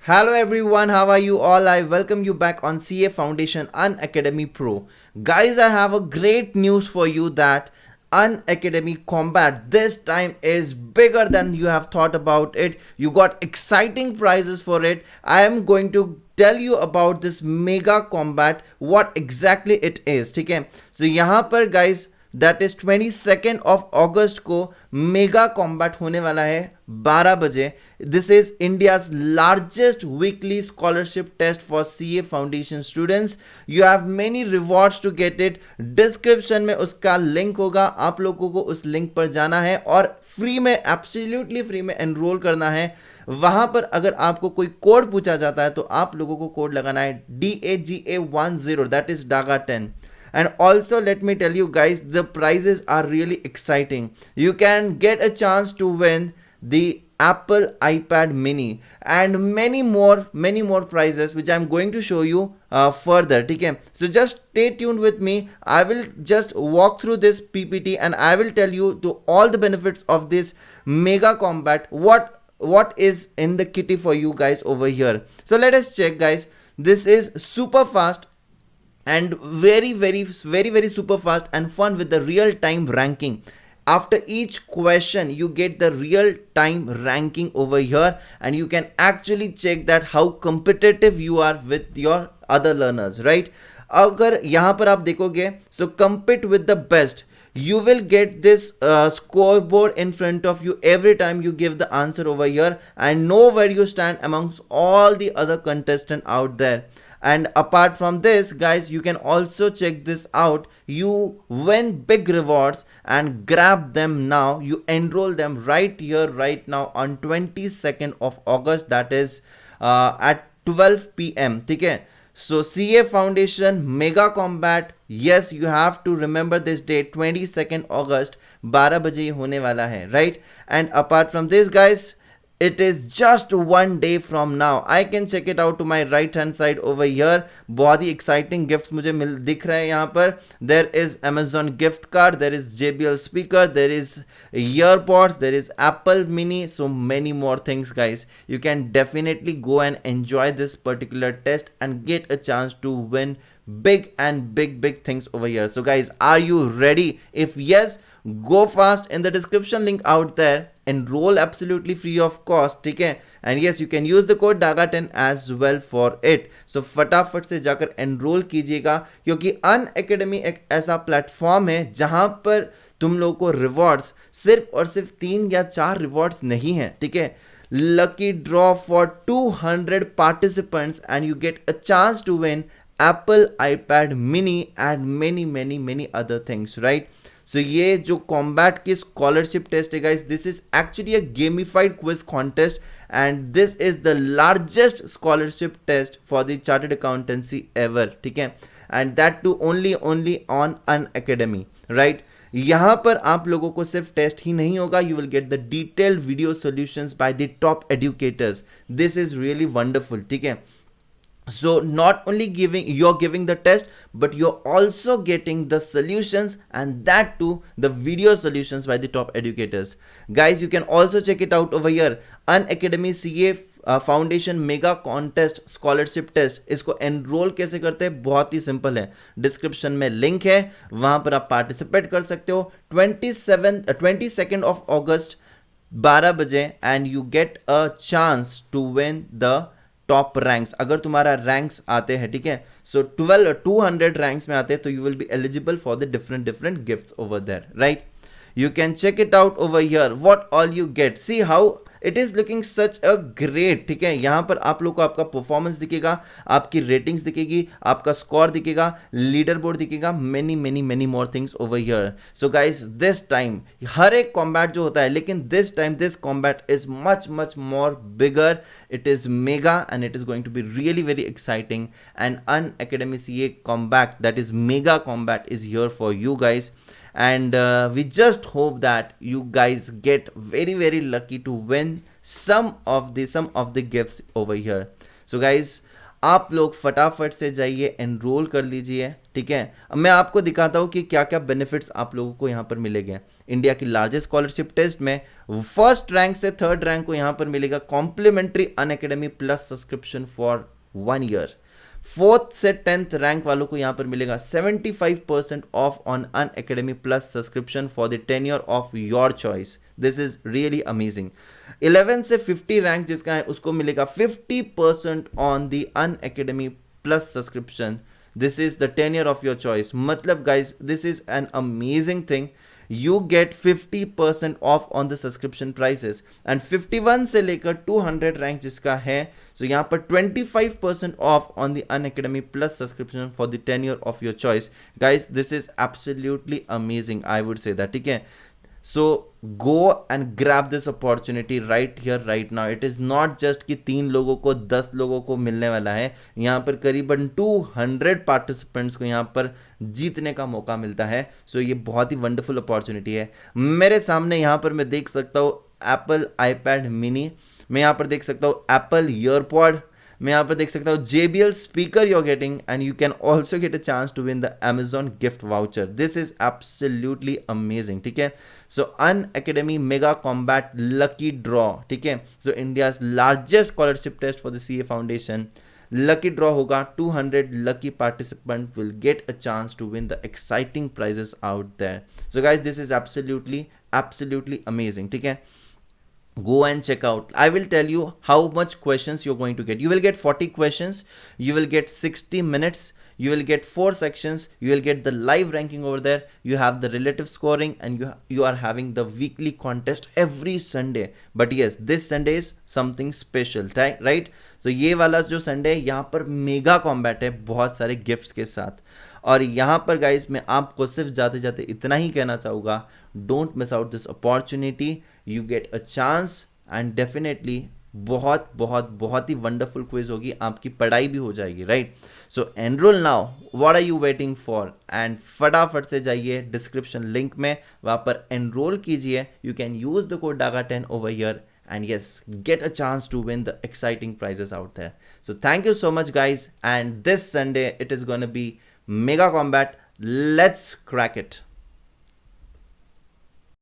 Hello everyone, how are you all? I welcome you back on CA Foundation Unacademy Pro. Guys, I have a great news for you that Unacademy Combat this time is bigger than you have thought about it. You got exciting prizes for it. I am going to tell you about this mega combat, what exactly it is. ठीक है, so यहाँ पर guys that is 22 of August को mega combat होने वाला है 12 बजे. This is India's largest weekly scholarship test for CA foundation students. You have many rewards to get it. Description में उसका लिंक होगा, आप लोगों को उस लिंक पर जाना है और फ्री में, एब्सोल्युटली फ्री में एनरोल करना है. वहां पर अगर आपको कोई कोड पूछा जाता है तो आप लोगों को कोड लगाना है DAGA10, that is Daga 10. And also let me tell you guys, the prizes are really exciting. You can get a chance to win the Apple iPad mini and many more prizes which I'm going to show you further. Okay, so just stay tuned with me. I will just walk through this PPT and I will tell you to all the benefits of this mega combat, what is in the kitty for you guys over here. So let us check guys. This is super fast and very super fast and fun with the real time ranking. After each question you get the real time ranking over here and you can actually check that how competitive you are with your other learners, right? अगर यहाँ पर आप देखोगे, so compete with the best. You will get this scoreboard in front of you every time you give the answer over here and know where you stand amongst all the other contestants out there. And apart from this guys, you can also check this out. You win big rewards and grab them now. You enroll them right here right now on 22nd of August, that is at 12 p.m. ठीक है, so CA Foundation Mega Combat, yes you have to remember this date, 22nd August 12 बजे होने वाला है, right? And apart from this guys, it is just one day from now. I can check it out to my right hand side over here. बहुत ही exciting gifts मुझे दिख रहे हैं यहाँ पर. There is Amazon gift card, there is JBL speaker, there is earpods, there is Apple mini, so many more things guys. You can definitely go and enjoy this particular test and get a chance to win big and big things over here. So guys, are you ready? If yes, go fast in the description link out there. Enroll absolutely free of cost, ठीक है? And yes, you can use the code DAGA10 as well for it. So फटाफट से जाकर enroll कीजिएगा क्योंकि Unacademy एक ऐसा platform है जहां पर तुम लोगों को रिवॉर्ड्स सिर्फ और सिर्फ 3 या 4 रिवॉर्ड्स नहीं है, ठीक है? Lucky draw for 200 participants and you get a chance to win Apple iPad mini and many other things, right? So ये जो कॉम्बैट की स्कॉलरशिप टेस्ट है guys, this is actually a gamified quiz contest and this is the largest scholarship test for the chartered accountancy ever, ठीक है? And that too only on Unacademy, right? यहाँ पर आप लोगों को सिर्फ टेस्ट ही नहीं होगा, you will get the detailed video solutions by the top educators. This is really wonderful, ठीक है? So not only you're giving the test, but you're also getting the solutions, and that too the video solutions by the top educators. Guys, you can also check it out over here. Unacademy CA foundation mega contest scholarship test. इसको enrol कैसे करते हैं? बहुत ही simple है, description में link है, वहां पर आप पार्टिसिपेट कर सकते हो. 22nd ऑफ अगस्त 12 बजे and you get a chance to win the top ranks. अगर तुम्हारा रैंक्स आते हैं, ठीक है, सो 200 रैंक्स में आते हैं तो you will be eligible for the different gifts over there, right? You can check it out over here what all you get. See how it is looking such a great, ठीक है? यहाँ पर आप लोग को आपका परफॉर्मेंस दिखेगा, आपकी रेटिंग्स दिखेगी, आपका स्कोर दिखेगा, लीडर बोर्ड दिखेगा, many more things over here. So guys, this time हर एक कॉम्बैट जो होता है, लेकिन this time this combat is much more bigger. It is mega and it is going to be really very exciting. And Unacademy CA combat, that is mega combat, is here for you guys. And we just hope that you guys get very lucky to win some of the gifts over here. So guys, आप लोग फटाफट से जाइए, enrol कर लीजिए, ठीक है? अब मैं आपको दिखाता हूँ कि क्या क्या बेनिफिट्स आप लोगों को यहाँ पर मिलेंगे. इंडिया की लार्जेस्ट स्कॉलरशिप टेस्ट में फर्स्ट रैंक से थर्ड रैंक को यहाँ पर मिलेगा complimentary Unacademy plus subscription for 1 year. Fourth से 10th रैंक वालों को यहाँ पर मिलेगा 75% off on Unacademy plus subscription for the tenure of your choice. This is really amazing. 11 से 50 रैंक जिसका है उसको मिलेगा 50% on the Unacademy plus subscription. This is the tenure of your choice. मतलब guys this is an amazing thing. You get 50% off on the subscription prices and 51 से लेकर 200 rank जिसका है so यहाँ पर 25% off on the Unacademy Plus subscription for the tenure of your choice. Guys, this is absolutely amazing, I would say that. ठीक है, so go and grab this opportunity right here right now. It is not just कि 3 लोगों को 10 लोगों को मिलने वाला है, यहाँ पर करीबन 200 पार्टिसिपेंट्स को यहाँ पर जीतने का मौका मिलता है। सो ये बहुत ही वंडरफुल अपॉर्चुनिटी है। मेरे सामने यहाँ पर मैं देख सकता हूँ एप्पल आईपैड मिनी, मैं यहाँ पर देख सकता हूँ एप्पल ईयरपॉड, मैं यहाँ पर देख सकता हूँ JBL speaker you are getting and you can also get a chance to win the Amazon gift voucher. This is absolutely amazing. ठीक है, so Unacademy mega combat lucky draw, ठीक है, so India's largest scholarship test for the CA foundation. Lucky draw होगा, 200 lucky participant will get a chance to win the exciting prizes out there. So guys this is absolutely amazing. ठीक है, go and check out. I will tell you how much questions you're going to get. You will get 40 questions, you will get 60 minutes, you will get 4 sections, you will get the live ranking over there, you have the relative scoring, and you are having the weekly contest every Sunday. But yes, this Sunday is something special, right? So ये वाला जो Sunday है यहाँ पर mega combat है बहुत सारे gifts के साथ। और यहाँ पर गाइज मैं आपको सिर्फ जाते जाते इतना ही कहना चाहूँगा, don't miss out this opportunity, you get a chance and definitely बहुत बहुत बहुत ही वंडरफुल क्विज होगी, आपकी पढ़ाई भी हो जाएगी, right? So enrol now, what are you waiting for? And फटाफट से जाइए डिस्क्रिप्शन लिंक में, वहाँ पर एनरोल कीजिए। You can use the code DAGA10 over here and yes, get a chance to win the exciting prizes out there. So thank you so much guys, and this Sunday it is going to be mega combat. Let's crack it.